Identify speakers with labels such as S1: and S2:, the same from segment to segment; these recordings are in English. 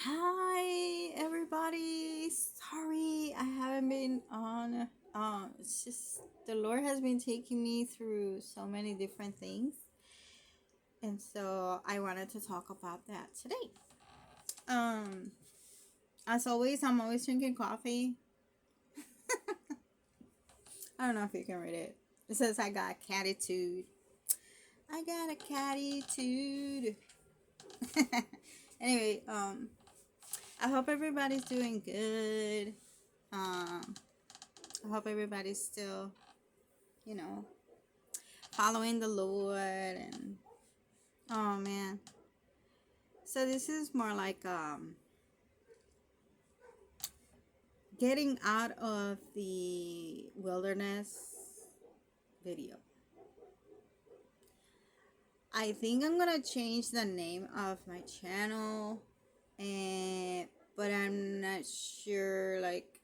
S1: Hi everybody. Sorry I haven't been on. It's just the Lord has been taking me through so many different things. And so I wanted to talk about that today. Um as always, I'm always drinking coffee. I don't know if you can read it. It says I got catitude. I got a catitude. Anyway, I hope everybody's doing good. I hope everybody's still, you know, following the Lord. And oh man, so this is more like getting out of the wilderness video. I think I'm gonna change the name of my channel, and but I'm not sure like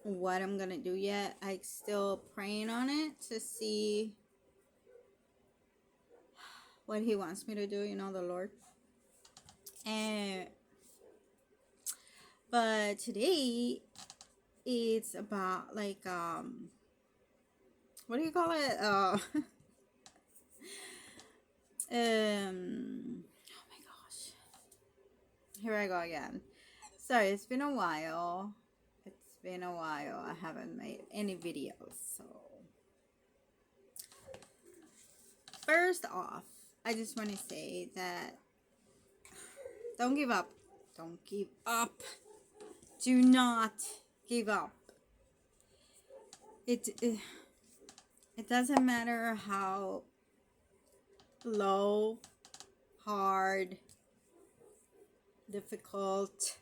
S1: what I'm gonna do yet. I'm still praying on it to see what He wants me to do. The Lord. And but today it's about like what do you call it? Oh my gosh. Here I go again. Sorry, it's been a while. It's been a while. I haven't made any videos. So first off, I just want to say that don't give up. Don't give up. Do not give up. It doesn't matter how low, hard, difficult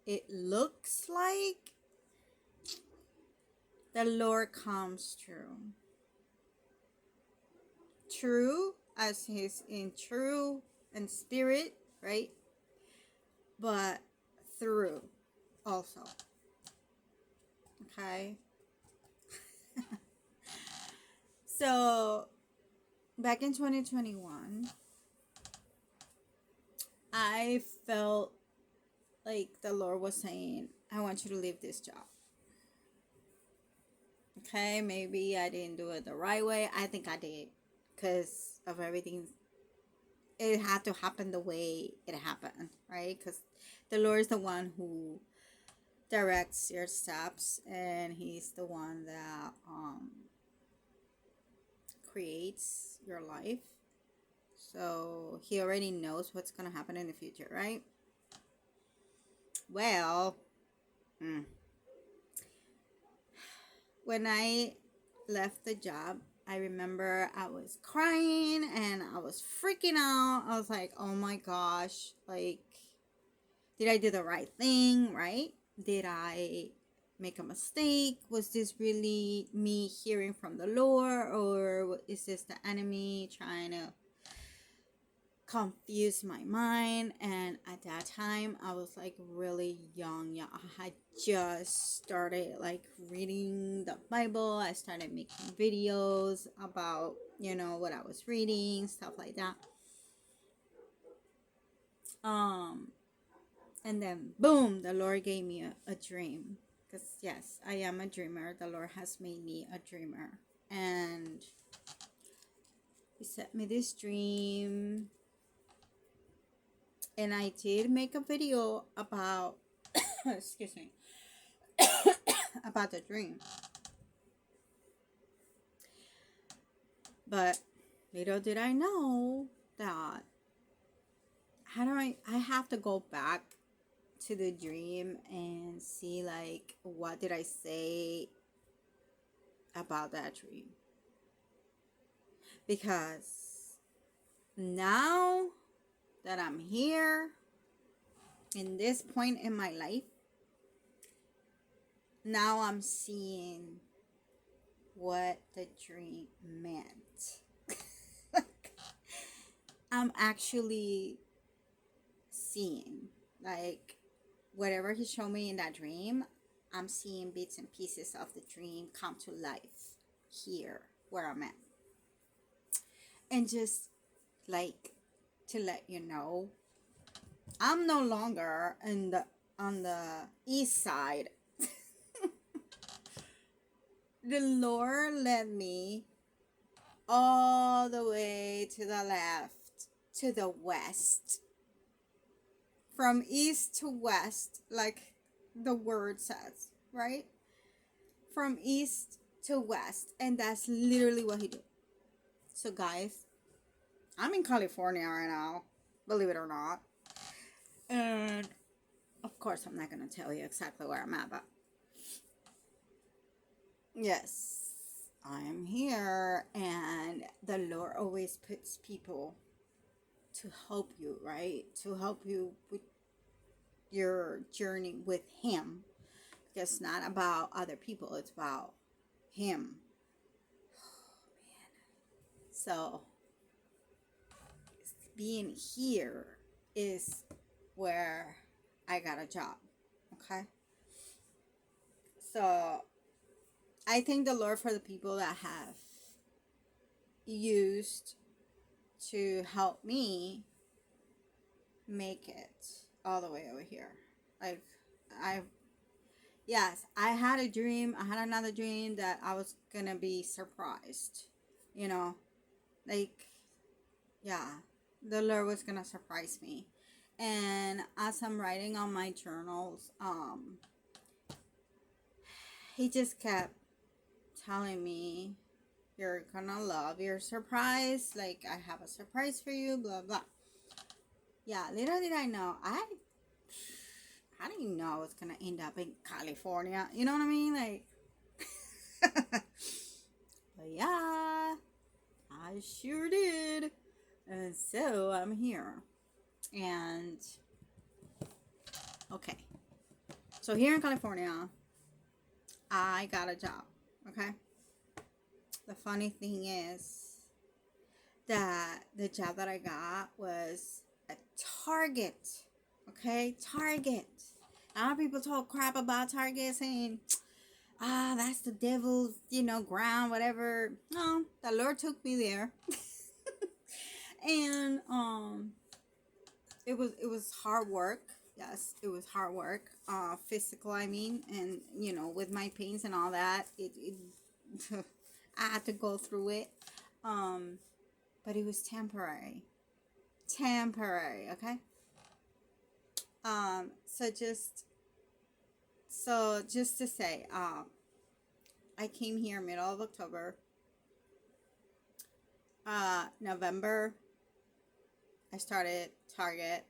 S1: it looks like, the Lord comes true. True as He's in true and spirit, right? But through also. Okay? So back in 2021, I felt like the Lord was saying, I want you to leave this job. Okay, maybe I didn't do it the right way. I think I did because of everything. It had to happen the way it happened, right? Because the Lord is the one who directs your steps, and He's the one that creates your life. So He already knows what's going to happen in the future, right? Well, when I left the job, I remember I was crying and I was freaking out. I was like, oh my gosh, like, did I do the right thing, right? Did I make a mistake? Was this really me hearing from the Lord, or is this the enemy trying to confuse my mind? And at that time I was like really young. Yeah, I had just started like reading the Bible. I started making videos about what I was reading, stuff like that. And then boom, the Lord gave me a dream, because yes, I am a dreamer. The Lord has made me a dreamer, and He sent me this dream. And I did make a video about excuse me about the dream. But little did I know that I have to go back to the dream and see like what did I say about that dream. Because now that I'm here in this point in my life, now I'm seeing what the dream meant. I'm actually seeing like whatever He showed me in that dream. I'm seeing bits and pieces of the dream come to life here where I'm at. And just like to let you know, I'm no longer on the east side. The Lord led me all the way to the left, to the west. From east to west, like the word says, right? From east to west. And that's literally what he did. So, guys, I'm in California right now, believe it or not. And of course, I'm not going to tell you exactly where I'm at, but yes, I am here. And the Lord always puts people to help you, right? To help you with your journey with Him. Because it's not about other people, it's about Him. Oh, man. So, being here is where I got a job, okay? So, I thank the Lord for the people that have used to help me make it all the way over here. Like, I yes, I had a dream. I had another dream that I was gonna be surprised. You know, like, yeah, the Lord was gonna surprise me. And as I'm writing on my journals, He just kept telling me, "You're gonna love your surprise. Like, I have a surprise for you." Blah blah. Yeah, little did I know, I didn't know I was gonna end up in California. You know what I mean? Like, but yeah, I sure did. And so I'm here. And okay. So here in California, I got a job. Okay. The funny thing is that the job that I got was a Target. Okay. Target. A lot of people talk crap about Target, saying, that's the devil's, ground, whatever. No, the Lord took me there. And it was hard work. Yes, it was hard work. Physical, I mean, and with my pains and all that, it I had to go through it. But it was temporary. Temporary, okay? So just to say, I came here middle of October. November, I started Target.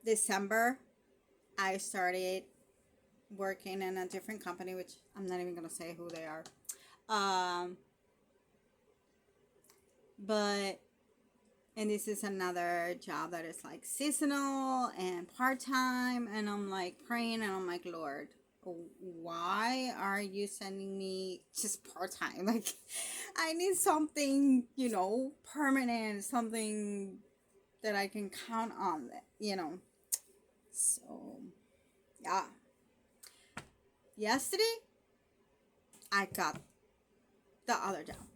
S1: December, I started working in a different company, which I'm not even gonna say who they are. But and this is another job that is like seasonal and part-time, and I'm like praying, and I'm like, Lord, why are you sending me just part-time? Like, I need something, permanent, something that I can count on, So, yeah. Yesterday, I got the other job.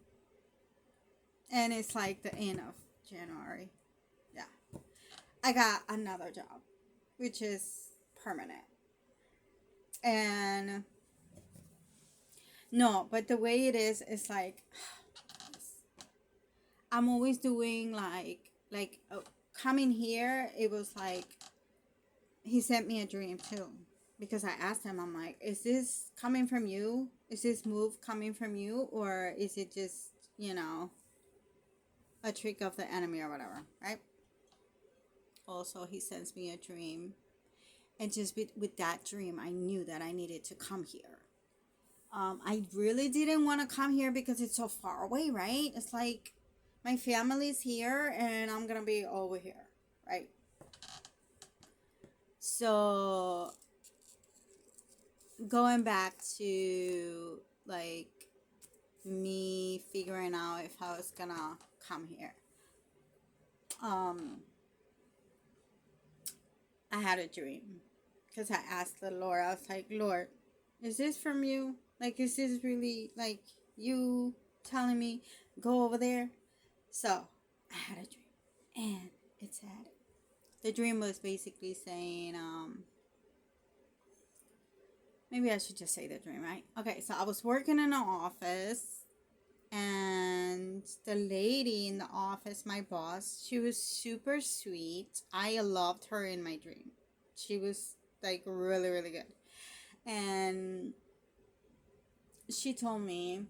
S1: And it's like the end of January. Yeah. I got another job, which is permanent. And no, but the way it is like, I'm always doing coming here. It was like He sent me a dream too, because I asked Him, I'm like, is this coming from you? Is this move coming from you, or is it just a trick of the enemy or whatever, right? Also, He sends me a dream, and just with that dream, I knew that I needed to come here. I really didn't want to come here because it's so far away, right? It's like my family's here and I'm gonna be over here, right? So going back to like me figuring out if I was gonna come here, I had a dream, because I asked the Lord. I was like, Lord, is this from you? Like, is this really like you telling me go over there? So I had a dream, and it said, the dream was basically saying, maybe I should just say the dream, right? Okay, so I was working in an office, and the lady in the office, my boss, she was super sweet. I loved her in my dream. She was like really, really good. And she told me,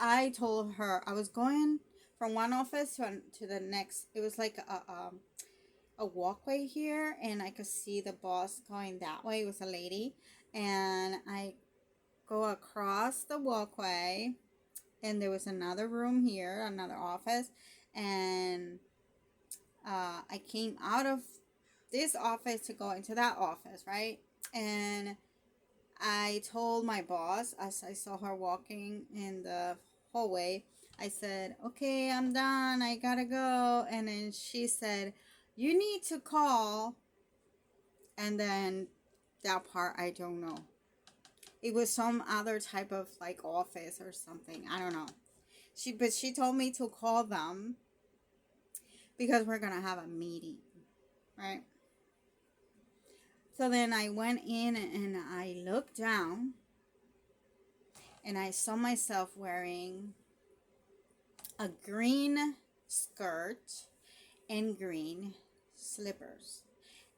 S1: I told her I was going from one office to the next. It was like a walkway here, and I could see the boss going that way. It was a lady, and I go across the walkway, and there was another room here, another office, and I came out of this office to go into that office, right? And I told my boss, as I saw her walking in the hallway, I said, okay, I'm done, I gotta go. And then she said, you need to call. And then that part, I don't know. It was some other type of like office or something. I don't know. But she told me to call them because we're gonna have a meeting, right? So then I went in and I looked down, and I saw myself wearing a green skirt and green slippers.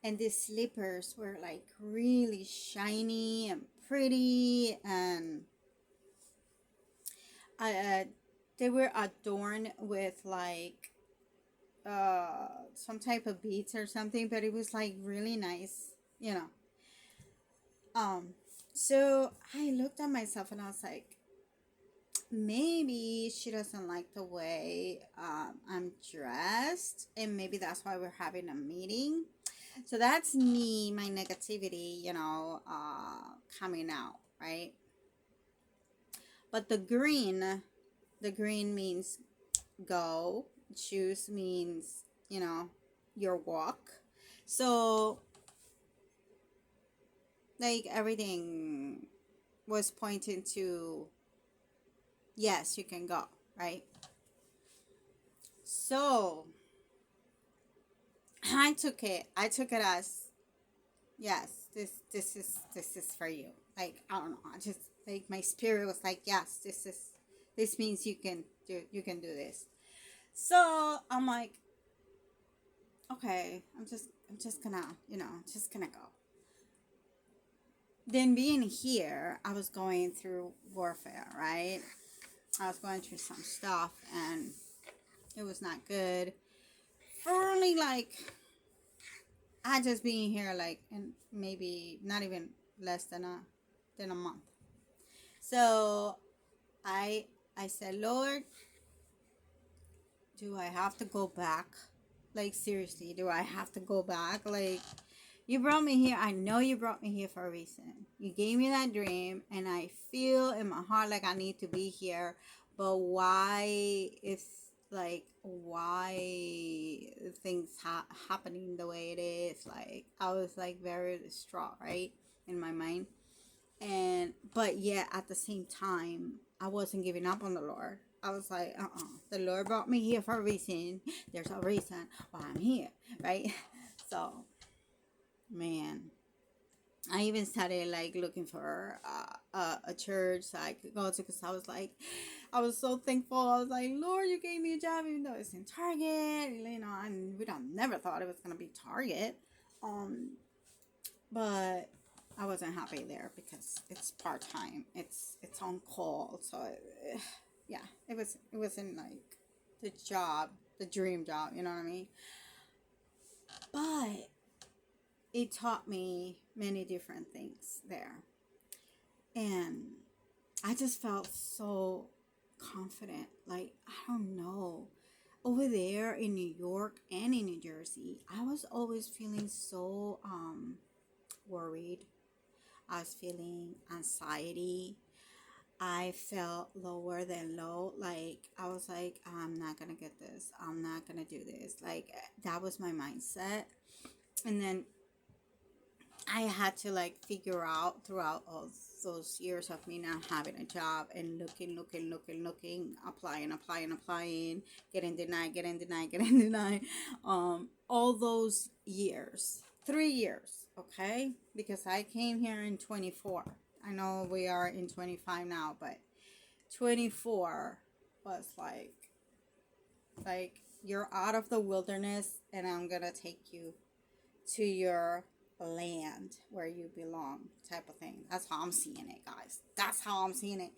S1: And these slippers were like really shiny and pretty, and they were adorned with like some type of beads or something, but it was like really nice, you know. So I looked at myself and I was like, maybe she doesn't like the way I'm dressed, and maybe that's why we're having a meeting. So that's me, my negativity, coming out, right? But the green means go, choose means, your walk. So, like, everything was pointing to, yes, you can go, right? So, I took it as, yes, this is for you. Like, I don't know, I just, like, my spirit was like, yes, this means you can do this. So I'm like, okay, I'm just gonna, just gonna go. Then being here, I was going through warfare, right? I was going through some stuff, and it was not good. For only like, I just being here like, and maybe not even less than a month. So I I said, Lord, do I have to go back? Like, seriously, do I have to go back? Like, you brought me here. I know you brought me here for a reason. You gave me that dream, and I feel in my heart like I need to be here. But why is, like, why things happening the way it is? Like, I was like very distraught, right, in my mind. But yet at the same time, I wasn't giving up on the Lord. I was like, the Lord brought me here for a reason. There's a reason why I'm here, right? So, man, I even started like looking for a church that I could go to, because I was so thankful. I was like, Lord, you gave me a job even though it's in Target. And we don't never thought it was gonna be Target. But I wasn't happy there because it's part time. It's on call. So yeah, it wasn't like the job, the dream job. You know what I mean? But it taught me many different things there, and I just felt so confident. Like, I don't know. Over there in New York and in New Jersey, I was always feeling so worried. I was feeling anxiety. I felt lower than low. Like, I was like, I'm not gonna get this. I'm not gonna do this. Like, that was my mindset. And then I had to like figure out throughout all those years of me not having a job and looking, applying, getting denied, getting denied, all those years, 3 years, okay, because I came here in 24. I know we are in 25 now, but 24 was like you're out of the wilderness and I'm gonna take you to your land where you belong, type of thing. That's how I'm seeing it, guys. That's how I'm seeing it.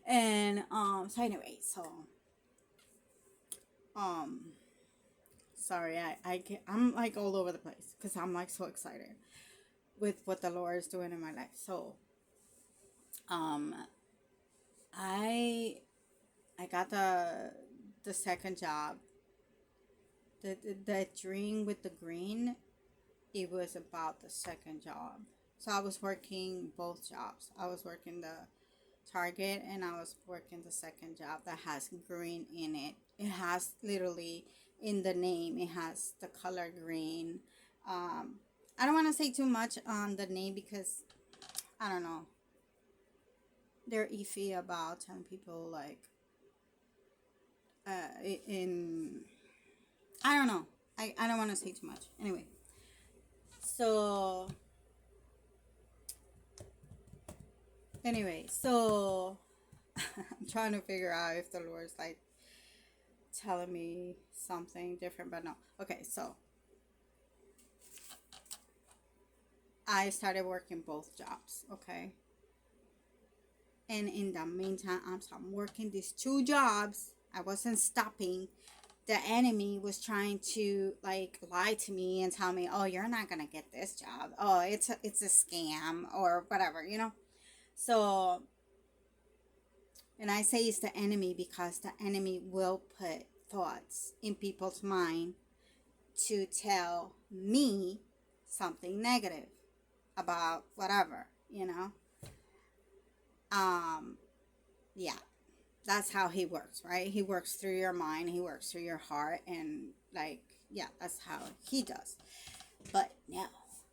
S1: And so anyway, so um sorry, I'm like all over the place because I'm like so excited with what the Lord is doing in my life. So um I got the second job. The dream with the green, it was about the second job. So I was working both jobs. I was working the Target and I was working the second job that has green in it. It has literally in the name, it has the color green. I don't want to say too much on the name because I don't know. They're iffy about telling people like in I don't know. I don't want to say too much. Anyway, so I'm trying to figure out if the Lord's like telling me something different, but no. Okay, so I started working both jobs, okay? And in the meantime, I'm working these two jobs. I wasn't stopping. The enemy was trying to like lie to me and tell me, "Oh, you're not gonna get this job. Oh, it's a scam or whatever, you know." So, and I say it's the enemy because the enemy will put thoughts in people's mind to tell me something negative about whatever, you know. Yeah, that's how he works, right? He works through your mind, he works through your heart, and like, yeah, that's how he does. But no,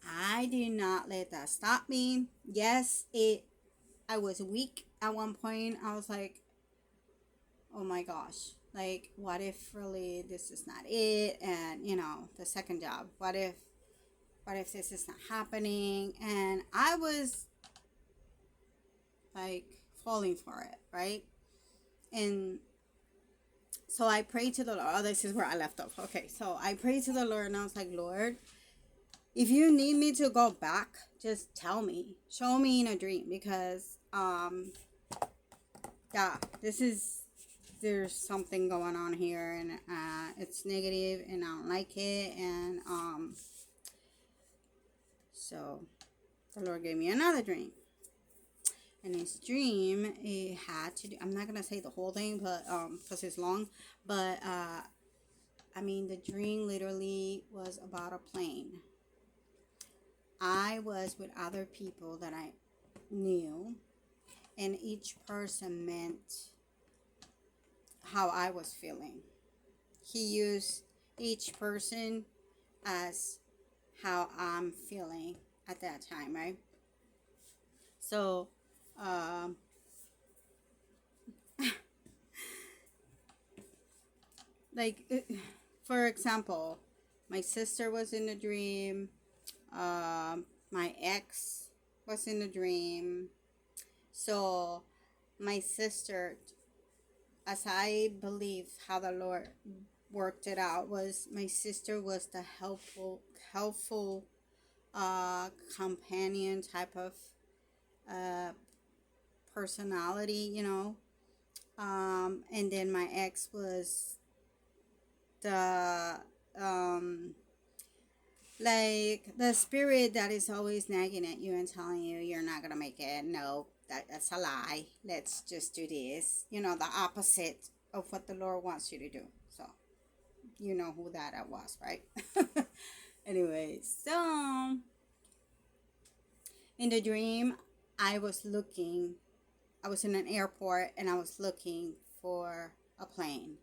S1: I did not let that stop me. Yes, I was weak at one point. I was like, oh my gosh, like, what if really this is not it? And you know, the second job, what if this is not happening? And I was like falling for it, right? And so I prayed to the Lord. Oh, this is where I left off. Okay, so I prayed to the Lord and I was like, Lord, if you need me to go back, just tell me. Show me in a dream because yeah, there's something going on here and it's negative and I don't like it. And so the Lord gave me another dream. And this dream, it had to do, I'm not going to say the whole thing, but because it's long, but I mean, the dream literally was about a plane. I was with other people that I knew, and each person meant how I was feeling. He used each person as how I'm feeling at that time, right? So, like, for example, my sister was in a dream. My ex was in a dream. So, my sister, as I believe how the Lord worked it out, was my sister was the helpful, companion type of personality, you know. And then my ex was the like the spirit that is always nagging at you and telling you you're not gonna make it. No, that's a lie. Let's just do this. You know, the opposite of what the Lord wants you to do. So you know who that was, right? Anyway, so in the dream, I was in an airport and I was looking for a plane.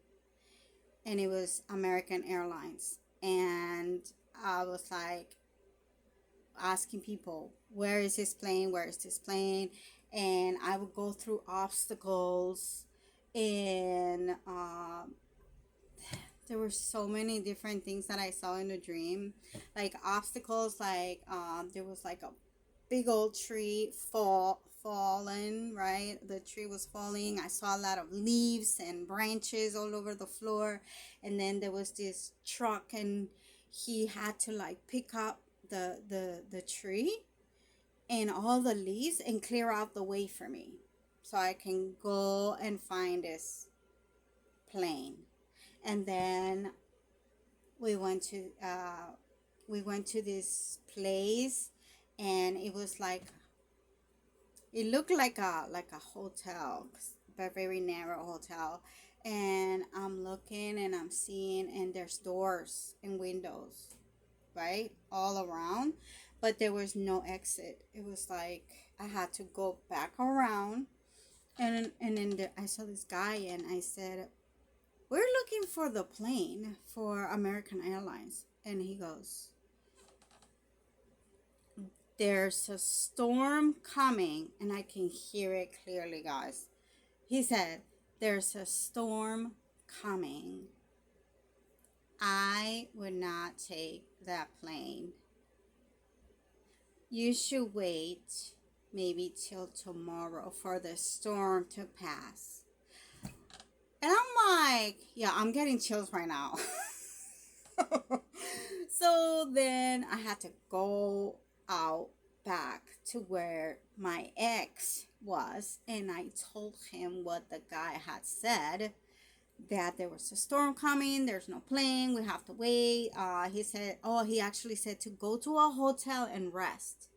S1: And it was American Airlines. And I was like asking people, where is this plane? Where is this plane? and I would go through obstacles, and there were so many different things that I saw in the dream, like obstacles, like there was like a big old tree fallen, right? The tree was falling. I saw a lot of leaves and branches all over the floor, and then there was this truck, and he had to like pick up the tree and all the leaves and clear out the way for me so I can go and find this plane. And then we went to this place, and it was like, it looked like a hotel, but very narrow hotel. And I'm looking and I'm seeing, and there's doors and windows, right, all around, but there was no exit. It was like I had to go back around, and then I saw this guy, and I said, "We're looking for the plane for American Airlines," and he goes, "There's a storm coming," and I can hear it clearly, guys. He said, "There's a storm coming. I would not take that plane. You should wait maybe till tomorrow for the storm to pass." And I'm like, yeah, I'm getting chills right now. So then I had to go out back to where my ex was, and I told him what the guy had said, that there was a storm coming, there's no plane, we have to wait. He said, oh, he actually said to go to a hotel and rest.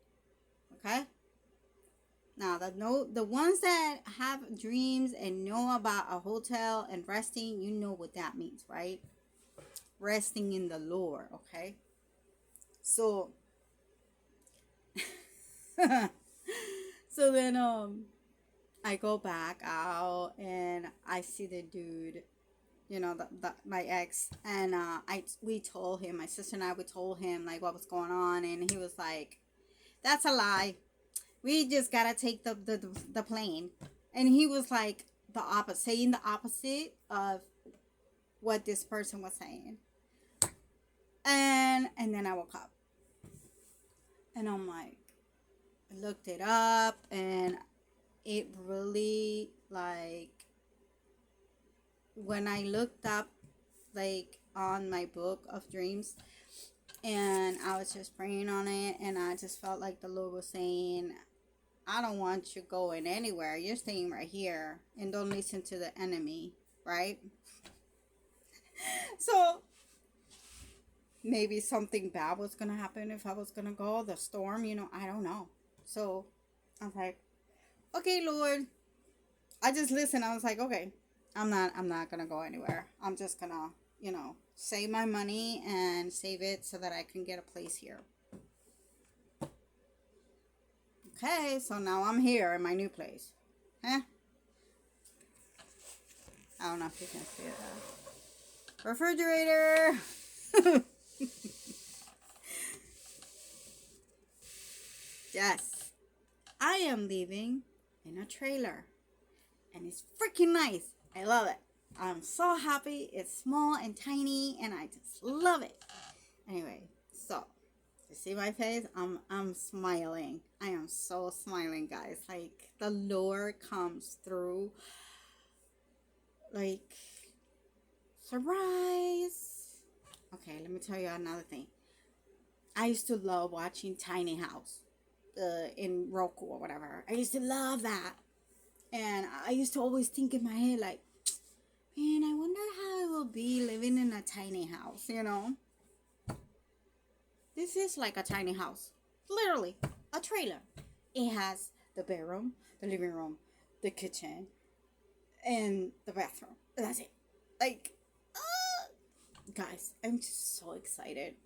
S1: Okay? Now, the ones that have dreams and know about a hotel and resting, you know what that means, right? Resting in the Lord, okay? So, so then I go back out, and I see the dude, my ex, and we told him, my sister and I, we told him like what was going on, and he was like, "That's a lie. We just gotta take the plane." And he was like saying the opposite of what this person was saying. And then I woke up, and I'm like, I looked it up, and it really, like, when I looked up, like, on my book of dreams, and I was just praying on it, and I just felt like the Lord was saying, "I don't want you going anywhere. You're staying right here, and don't listen to the enemy," right? So maybe something bad was gonna happen if I was gonna go. The storm, I don't know. So I was like, "Okay, Lord." I just listened. I was like, "Okay, I'm not gonna go anywhere. I'm just gonna, save my money and save it so that I can get a place here." Okay, so now I'm here in my new place. Huh? I don't know if you can see that. Refrigerator. Yes. I am living in a trailer, and it's freaking nice. I love it. I'm so happy. It's small and tiny, and I just love it. Anyway, so you see my face? I'm smiling. I am so smiling, guys. Like, the Lord comes through. Like, surprise. Okay, let me tell you another thing. I used to love watching Tiny House in Roku or whatever. I used to love that. And I used to always think in my head, like, man, I wonder how it will be living in a tiny house, This is like a tiny house. Literally, a trailer. It has the bedroom, the living room, the kitchen, and the bathroom. That's it. Like, guys, I'm just so excited.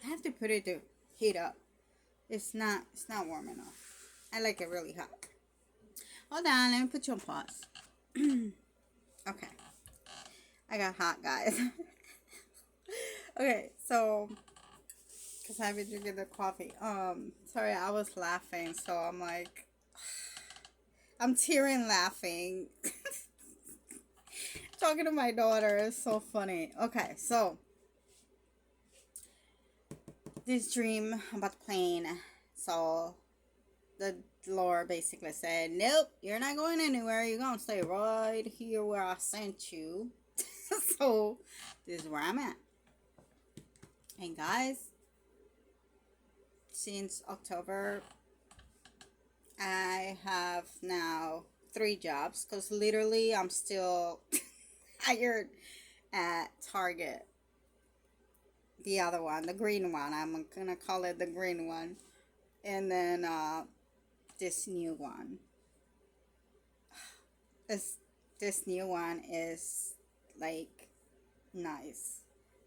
S1: I have to put it to heat up. It's not warm enough. I like it really hot. Hold on, let me put you on pause. Okay. I got hot, guys. Okay, so because I've been drinking the coffee. Sorry, I was laughing, so I'm like, I'm tearing laughing. Talking to my daughter is so funny. Okay, so this dream about the plane. So the Lord basically said, nope, you're not going anywhere. You're going to stay right here where I sent you. So this is where I'm at. And guys, since October, I have now 3 jobs because literally I'm still hired at Target. The other one, the green one, I'm gonna call it the green one. And then this new one. This new one is like nice.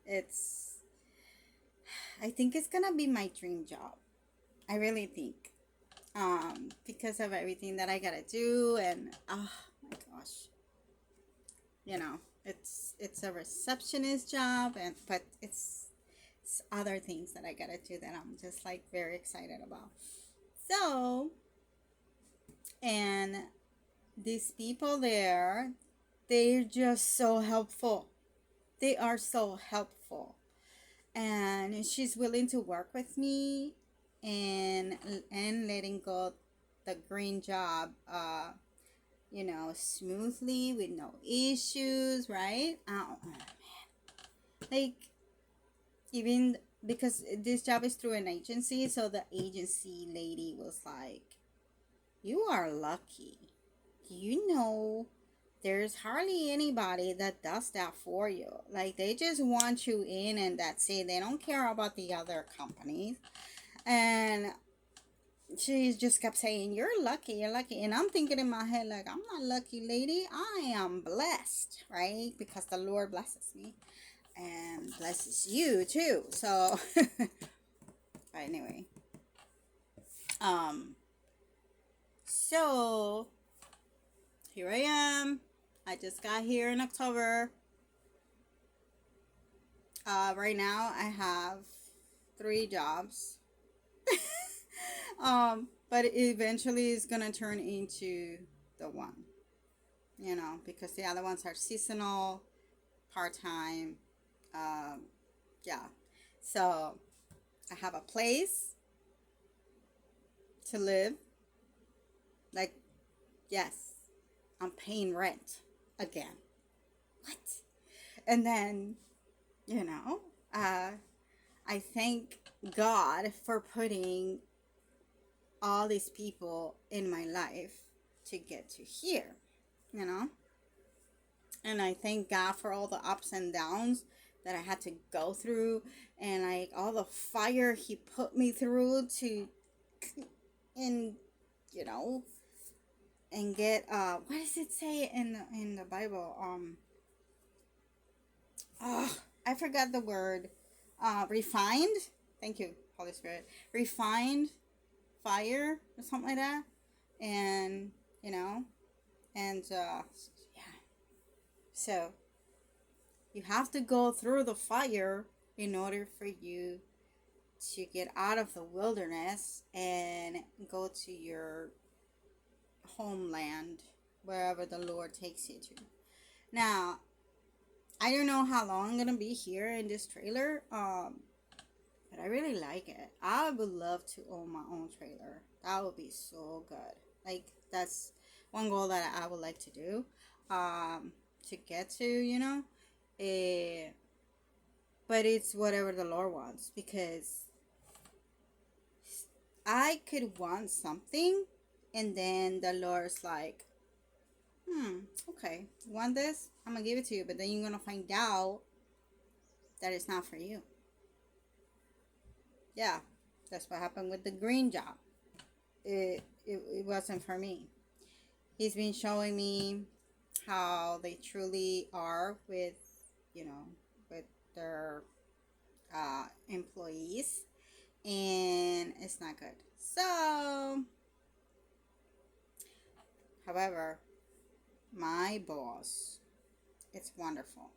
S1: It's I think it's gonna be my dream job. I really think. Because of everything that I gotta do, and oh my gosh, it's a receptionist job, and but it's other things that I gotta do that I'm just like very excited about. So, and these people there, they're just so helpful. They are so helpful, and she's willing to work with me, and letting go the green job, smoothly with no issues, right? Oh man, like even because this job is through an agency, so the agency lady was like, "You are lucky. You know, there's hardly anybody that does that for you. Like they just want you in, and that's it. They don't care about the other companies." And she just kept saying, "You're lucky, you're lucky." And I'm thinking in my head, like, I'm not lucky, lady. I am blessed, right? Because the Lord blesses me and blesses you too. So, but anyway, um, so here I am. I just got here in October. Right now I have 3 jobs. But eventually it's gonna turn into the one, because the other ones are seasonal, part-time. Um, yeah. So I have a place to live. Like, yes, I'm paying rent again. What? And then, you know, uh, I thank God for putting all these people in my life to get to here, you know? And I thank God for all the ups and downs that I had to go through, and like all the fire He put me through to, and you know, and get what does it say in the Bible? Oh, I forgot the word. Refined. Thank you, Holy Spirit. Refined fire or something like that, and you know, and yeah. So you have to go through the fire in order for you to get out of the wilderness and go to your homeland, wherever the Lord takes you to. Now, I don't know how long I'm gonna be here in this trailer, but I really like it. I would love to own my own trailer. That would be so good. Like that's one goal that I would like to do, to get to, but it's whatever the Lord wants, because I could want something, and then the Lord's like, okay, you want this? I'm gonna give it to you, but then you're gonna find out that it's not for you. Yeah, that's what happened with the green job. It wasn't for me. He's been showing me how they truly are with, with their employees, and it's not good. So, however, my boss, it's wonderful.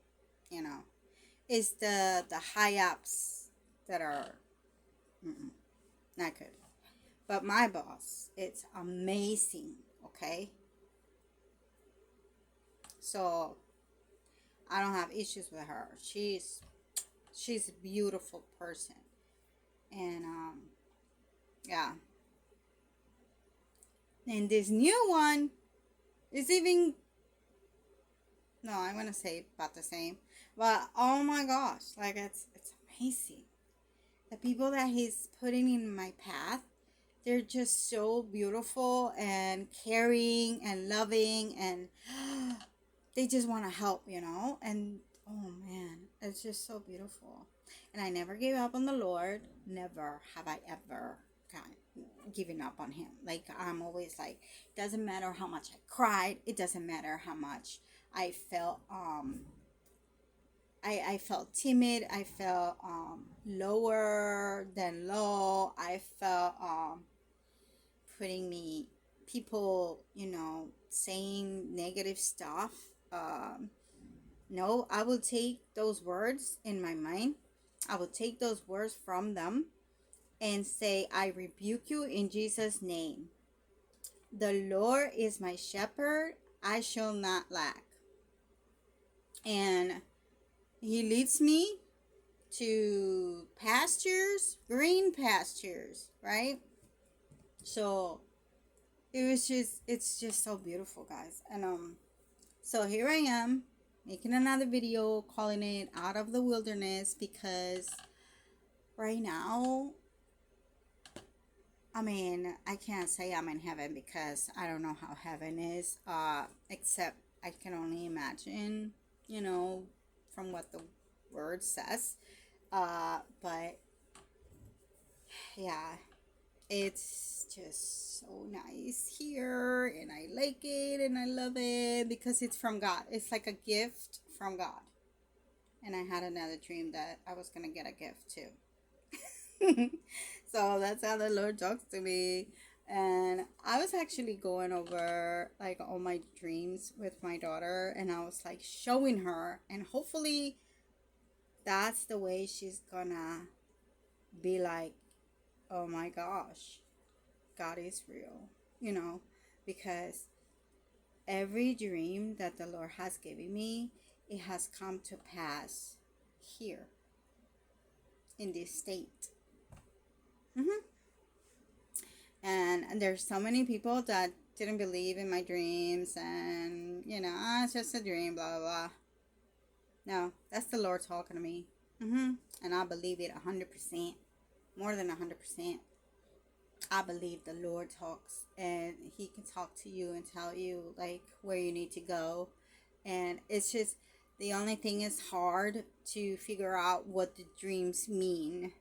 S1: It's the high ups that are Mm-mm, not good. But my boss, it's amazing. Okay, so I don't have issues with her. She's a beautiful person, and yeah. And this new one is even, no, I'm gonna say about the same. But oh my gosh, like it's amazing. The people that he's putting in my path, they're just so beautiful and caring and loving, and they just want to help. And oh man, it's just so beautiful. And I never gave up on the Lord. Never have I ever given up on him. Like, I'm always like, doesn't matter how much I cried, it doesn't matter how much I felt I felt timid. I felt lower than low. I felt putting me people, saying negative stuff. No, I will take those words in my mind. I will take those words from them and say, I rebuke you in Jesus' name. The Lord is my shepherd. I shall not lack. And he leads me to pastures, green pastures, right? So it's just so beautiful, guys. And so here I am making another video calling it Out of the Wilderness, because right now, I mean, I can't say I'm in heaven because I don't know how heaven is, except I can only imagine, from what the word says. But yeah, it's just so nice here, and I like it, and I love it because it's from God. It's like a gift from God. And I had another dream that I was gonna get a gift too. So that's how the Lord talks to me. And I was actually going over like all my dreams with my daughter, and I was like showing her, and hopefully that's the way she's gonna be like, oh my gosh, God is real, because every dream that the Lord has given me, it has come to pass here in this state. And there's so many people that didn't believe in my dreams, and it's just a dream, blah blah blah. No, that's the Lord talking to me. And I believe it 100%, more than 100%. I believe the Lord talks, and he can talk to you and tell you like where you need to go. And it's just, the only thing is hard to figure out what the dreams mean,